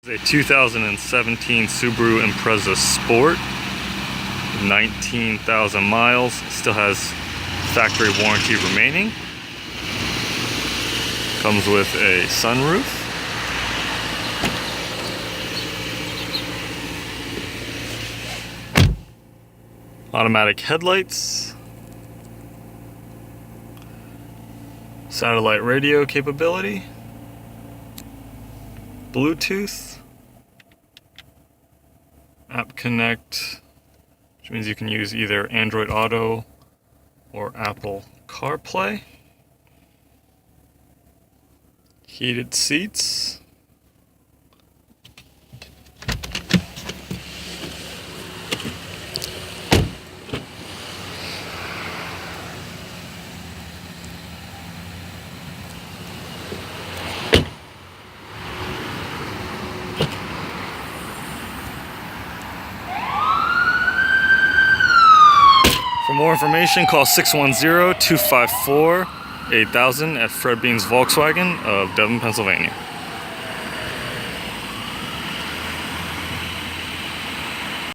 A 2017 Subaru Impreza Sport, 19,000 miles, still has factory warranty remaining. Comes with a sunroof. Automatic headlights. Satellite radio capability. Bluetooth. App Connect, which means you can use either Android Auto or Apple CarPlay. Heated seats. For more information, call 610-254-8000 at Fred Bean's Volkswagen of Devon, Pennsylvania.